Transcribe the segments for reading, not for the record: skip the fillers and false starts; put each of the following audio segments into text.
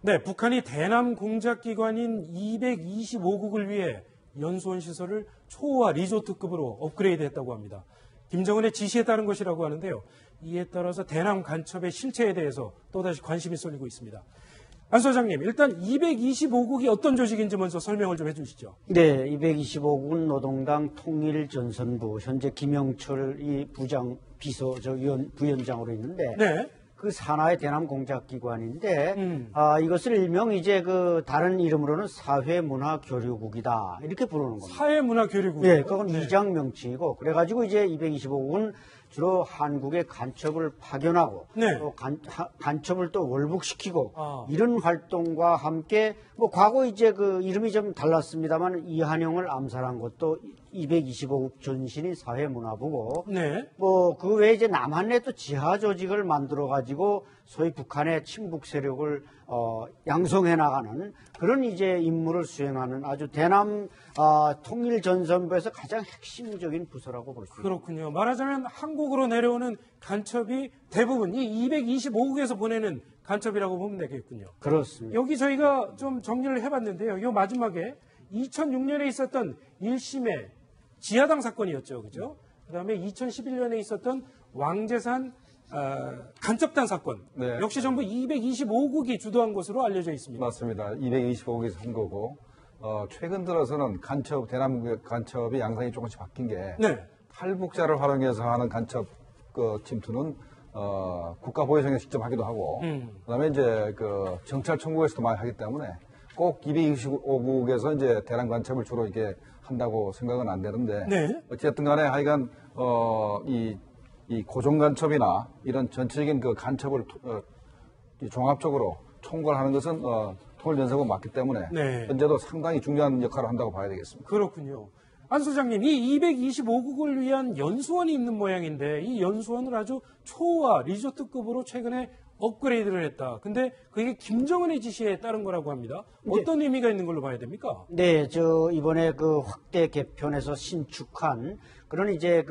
네, 북한이 대남 공작기관인 225국을 위해 연수원 시설을 초호화 리조트급으로 업그레이드했다고 합니다. 김정은의 지시에 따른 것이라고 하는데요. 이에 따라서 대남 간첩의 실체에 대해서 또다시 관심이 쏠리고 있습니다. 안 소장님, 일단 225국이 어떤 조직인지 먼저 설명을 좀 해주시죠. 네, 225국은 노동당 통일전선부, 현재 김영철 이 부위원장으로 있는데, 네. 그 산하의 대남 공작기관인데, 이것을 일명 이제 그 다른 이름으로는 사회문화교류국이다 이렇게 부르는 겁니다. 사회문화교류국. 네, 그건 위장 명칭이고, 그래가지고 이제 225국은 주로 한국에 간첩을 파견하고 네. 또 간첩을 또 월북시키고 이런 활동과 함께 뭐 과거 이제 그 이름이 좀 달랐습니다만 이한용을 암살한 것도 225국 전신인 사회문화부고 네. 뭐 그 외에 이제 남한에 또 지하 조직을 만들어 가지고 소위 북한의 친북 세력을 양성해 나가는 그런 이제 임무를 수행하는 아주 대남 통일전선부에서 가장 핵심적인 부서라고 볼 수 있습니다. 그렇군요. 말하자면 한국으로 내려오는 간첩이 대부분 이 225국에서 보내는 간첩이라고 보면 되겠군요. 그렇습니다. 여기 저희가 좀 정리를 해봤는데요. 요 마지막에 2006년에 있었던 1심의 지하당 사건이었죠. 그죠? 그 다음에 2011년에 있었던 왕재산 간첩단 사건. 네. 역시 전부 225국이 주도한 것으로 알려져 있습니다. 맞습니다. 225국에서 한 거고, 최근 들어서는 대남 간첩의 양상이 조금씩 바뀐 게, 네. 탈북자를 활용해서 하는 간첩 침투는, 국가보위성에서 직접 하기도 하고, 그 다음에 이제 정찰청구에서도 많이 하기 때문에 꼭 225국에서 이제 대남 간첩을 주로 이렇게 한다고 생각은 안 되는데, 네. 어쨌든 간에 하여간, 이 고정 간첩이나 이런 전체적인 그 간첩을 종합적으로 총괄하는 것은 통일전선부가 맞기 때문에 네. 현재도 상당히 중요한 역할을 한다고 봐야 되겠습니다. 그렇군요. 안 소장님, 이 225국을 위한 연수원이 있는 모양인데 이 연수원을 아주 초호화 리조트급으로 최근에 업그레이드를 했다. 근데 그게 김정은의 지시에 따른 거라고 합니다. 어떤 의미가 있는 걸로 봐야 됩니까? 네, 이번에 그 확대 개편에서 신축한 그런 이제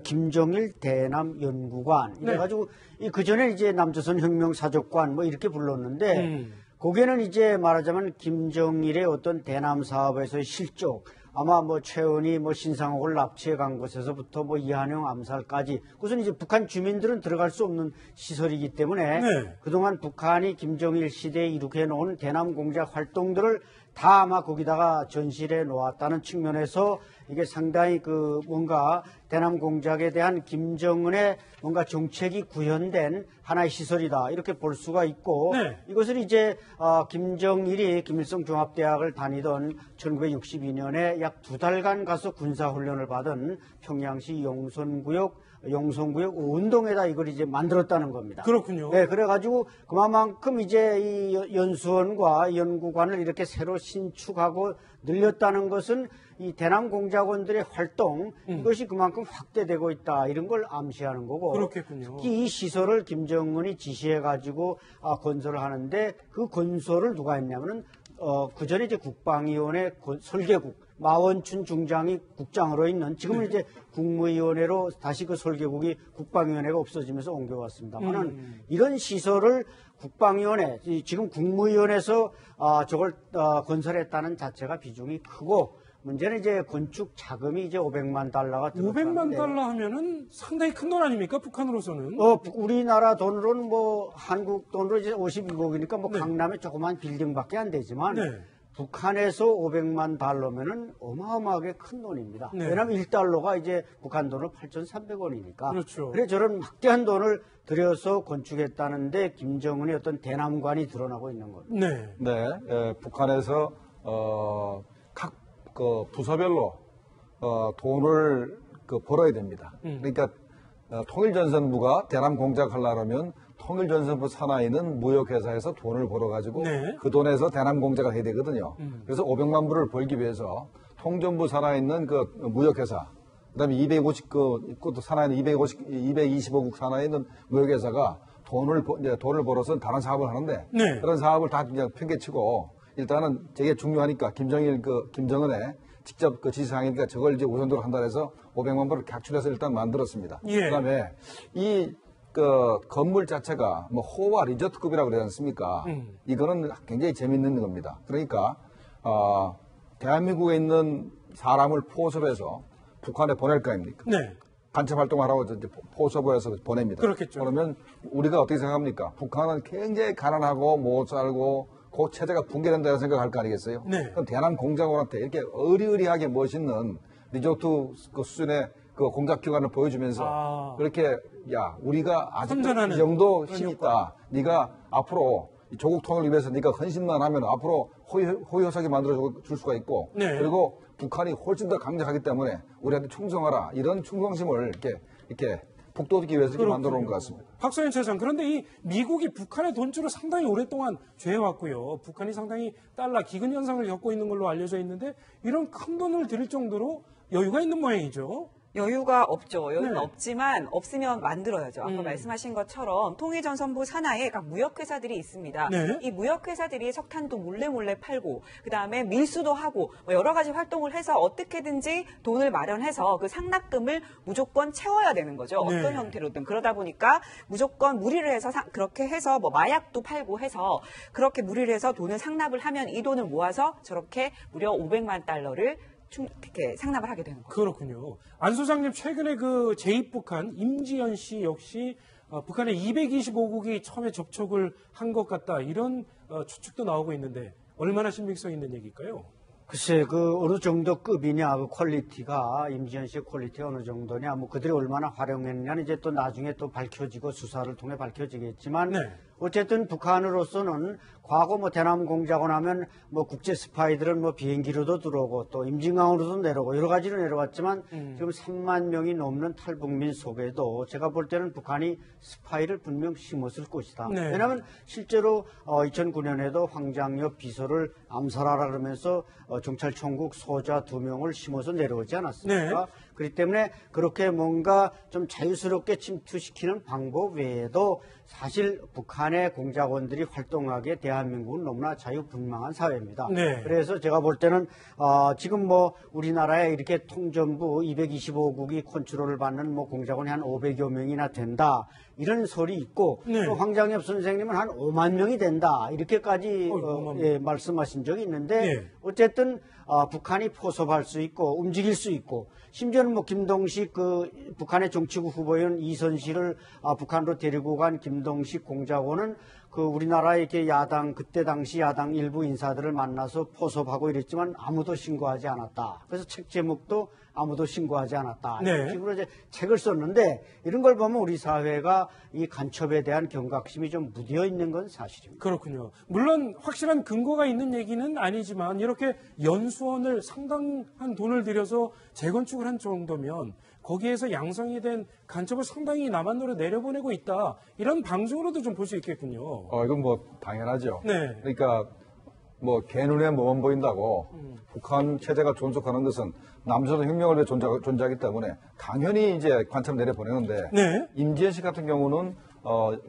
김정일 대남 연구관 이래가지고 그 전에 이제 남조선 혁명 사족관 뭐 이렇게 불렀는데 거기에는 이제 말하자면 김정일의 어떤 대남 사업에서의 실적 아마 뭐 최은희 뭐 신상옥을 납치해 간 것에서부터 뭐 이한용 암살까지 그것은 이제 북한 주민들은 들어갈 수 없는 시설이기 때문에 네. 그동안 북한이 김정일 시대에 이룩해 놓은 대남 공작 활동들을 다 아마 거기다가 전시해 놓았다는 측면에서 이게 상당히 뭔가 대남 공작에 대한 김정은의 뭔가 정책이 구현된 하나의 시설이다 이렇게 볼 수가 있고 네. 이것을 이제 김정일이 김일성 종합대학을 다니던 1962년에 약 2달간 가서 군사훈련을 받은 평양시 용성구역 운동에다 이걸 이제 만들었다는 겁니다. 그렇군요. 네, 그래가지고 그만큼 이제 이 연수원과 연구관을 이렇게 새로 신축하고 늘렸다는 것은 이 대남 공작원들의 활동 이것이 그만큼 확대되고 있다 이런 걸 암시하는 거고. 그렇겠군요. 특히 이 시설을 김정은이 지시해가지고 건설을 하는데 그 건설을 누가 했냐면은 그 전에 이제 국방위원회 설계국 마원춘 중장이 국장으로 있는 지금은 이제 국무위원회로 다시 그 설계국이 국방위원회가 없어지면서 옮겨왔습니다만은 이런 시설을 국방위원회 지금 국무위원회에서 저걸 건설했다는 자체가 비중이 크고 문제는 이제 건축 자금이 이제 500만 달러가 들어갔는데 500만 달러 하면은 상당히 큰 돈 아닙니까? 북한으로서는. 우리나라 돈으로는 뭐 한국 돈으로 이제 52억이니까 뭐 네. 강남에 조그만 빌딩밖에 안 되지만 네. 북한에서 500만 달러면은 어마어마하게 큰 돈입니다. 네. 왜냐하면 1달러가 이제 북한 돈으로 8,300원이니까. 그렇죠. 그래 저런 막대한 돈을 들여서 건축했다는데 김정은의 어떤 대남관이 드러나고 있는 거죠. 네. 네, 북한에서 각 부서별로 돈을 벌어야 됩니다. 그러니까 통일전선부가 대남 공작하려면 통일전선부 산하에 있는 무역회사에서 돈을 벌어가지고 네. 그 돈에서 대남 공작을 해야 되거든요. 그래서 500만 불을 벌기 위해서 통전부 산하에 있는 그 무역회사, 그 다음에 250, 산하에 있는 225국 산하에 있는 무역회사가 돈을 벌어서 다른 사업을 하는데 네. 그런 사업을 다 그냥 편개치고 일단은 되게 중요하니까 김정은의 직접 지시사항이니까 저걸 이제 우선적으로 한다 해서 500만 불을 각출해서 일단 만들었습니다. 예. 그다음에 이 그 건물 자체가 뭐 호화 리조트급이라고 그러지 않습니까? 이거는 굉장히 재밌는 겁니다. 그러니까 대한민국에 있는 사람을 포섭해서 북한에 보낼 거 아닙니까? 네. 간첩 활동하라고 이제 포섭해서 보냅니다. 그렇겠죠. 그러면 우리가 어떻게 생각합니까? 북한은 굉장히 가난하고 못 살고 그 체제가 붕괴된다고 생각할 거 아니겠어요? 네. 그럼 대한항공작원한테 이렇게 어리어리하게 멋있는 리조트 그 수준의 그 공작 기관을 보여주면서 그렇게 야 우리가 아직 이 정도 힘 있다. 네가 앞으로 조국 통일을 위해서 네가 헌신만 하면 앞으로 호요석이 만들어 줄 수가 있고 네. 그리고 북한이 훨씬 더 강력하기 때문에 우리한테 충성하라. 이런 충성심을 이렇게 북돋기 위해서 이렇게 만들어 놓은 것 같습니다. 박소연 차장, 그런데 이 미국이 북한의 돈줄을 상당히 오랫동안 죄해왔고요. 북한이 상당히 달러 기근 현상을 겪고 있는 걸로 알려져 있는데 이런 큰 돈을 들일 정도로 여유가 있는 모양이죠. 여유가 없죠. 여유는 네. 없지만 없으면 만들어야죠. 아까 말씀하신 것처럼 통일전선부 산하에 각 무역회사들이 있습니다. 네. 이 무역회사들이 석탄도 몰래 팔고 그다음에 밀수도 하고 뭐 여러 가지 활동을 해서 어떻게든지 돈을 마련해서 그 상납금을 무조건 채워야 되는 거죠. 네. 어떤 형태로든. 그러다 보니까 무조건 무리를 해서 그렇게 해서 뭐 마약도 팔고 해서 그렇게 무리를 해서 돈을 상납을 하면 이 돈을 모아서 저렇게 무려 500만 달러를 이렇게 상납을 하게 되는 거죠. 그렇군요. 안 소장님, 최근에 그 제2북한 임지연 씨 역시 북한의 225국이 처음에 접촉을 한 것 같다. 이런 추측도 나오고 있는데 얼마나 신빙성 있는 얘기일까요? 글쎄, 그 어느 정도 급이냐, 그 퀄리티가, 임지연 씨의 퀄리티가 어느 정도냐, 뭐 그들이 얼마나 활용했냐는 이제 또 나중에 또 밝혀지고 수사를 통해 밝혀지겠지만, 네. 어쨌든 북한으로서는 과거 뭐 대남 공작원 하면 뭐 국제 스파이들은 뭐 비행기로도 들어오고 또 임진강으로도 내려오고 여러 가지로 내려왔지만 지금 3만 명이 넘는 탈북민 속에도 제가 볼 때는 북한이 스파이를 분명 심었을 것이다. 네. 왜냐하면 실제로 2009년에도 황장엽 비서를 암살하라 그러면서 경찰총국 소자 2명을 심어서 내려오지 않았습니까? 네. 그렇기 때문에 그렇게 뭔가 좀 자유스럽게 침투시키는 방법 외에도 사실 북한의 공작원들이 활동하기에 대한민국은 너무나 자유분방한 사회입니다. 네. 그래서 제가 볼 때는 지금 뭐 우리나라에 이렇게 통전부 225국이 컨트롤을 받는 뭐 공작원이 한 500여 명이나 된다. 이런 설이 있고 네. 또 황장엽 선생님은 한 5만 명이 된다. 이렇게까지 말씀하신 적이 있는데 네. 어쨌든 북한이 포섭할 수 있고 움직일 수 있고 심지어는 뭐 김동식 그 북한의 정치국 후보인 이선실을 북한으로 데리고 간 김동식 공작원은 그 우리나라의 이렇게 그때 당시 야당 일부 인사들을 만나서 포섭하고 이랬지만 아무도 신고하지 않았다. 그래서 책 제목도 아무도 신고하지 않았다. 네. 이런 식으로 이제 책을 썼는데 이런 걸 보면 우리 사회가 이 간첩에 대한 경각심이 좀 무뎌 있는 건 사실입니다. 그렇군요. 물론 확실한 근거가 있는 얘기는 아니지만 이렇게 연수원을 상당한 돈을 들여서 재건축을 한 정도면 거기에서 양성이 된 간첩을 상당히 남한으로 내려보내고 있다. 이런 방증으로도 좀 볼 수 있겠군요. 이건 뭐 당연하죠. 네. 그러니까 뭐 개눈에 뭐만 보인다고 북한 체제가 존속하는 것은 남조선 혁명을 위해 존재하기 때문에 당연히 이제 관첩 내려 보내는데 네. 임지연 씨 같은 경우는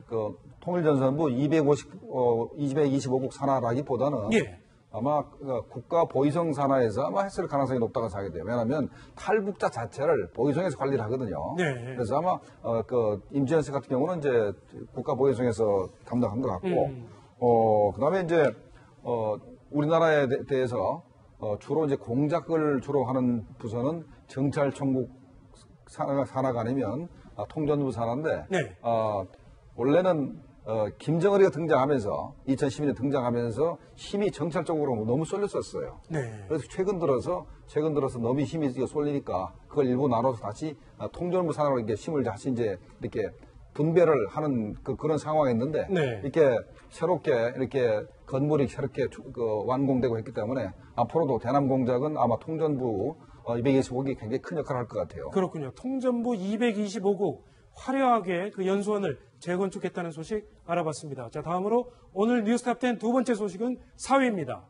그 통일전선부 225국 산하라기보다는 예. 아마 국가 보위성 산하에서 아마 했을 가능성이 높다고 생각이 돼요. 왜냐하면 탈북자 자체를 보위성에서 관리를 하거든요. 네. 그래서 아마 그 임지연 씨 같은 경우는 이제 국가 보위성에서 담당한 것 같고, 그다음에 이제 우리나라에 대해서 주로 이제 공작을 주로 하는 부서는 정찰총국 산하가 아니면 통전부 산하인데, 네. 원래는 김정은이가 등장하면서 2012년 등장하면서 힘이 정찰 쪽으로 너무 쏠렸었어요. 네. 그래서 최근 들어서 너무 힘이 쏠리니까 그걸 일부 나눠서 다시 통전부 산하로 이렇게 힘을 다시 이제 이렇게 분배를 하는 그런 상황이었는데 네. 이렇게 새롭게 이렇게 건물이 새롭게 완공되고 했기 때문에 앞으로도 대남 공작은 아마 통전부 225국이 굉장히 큰 역할을 할 것 같아요. 그렇군요. 통전부 225국 화려하게 그 연수원을 재건축했다는 소식 알아봤습니다. 자, 다음으로 오늘 뉴스탑10 두 번째 소식은 사회입니다.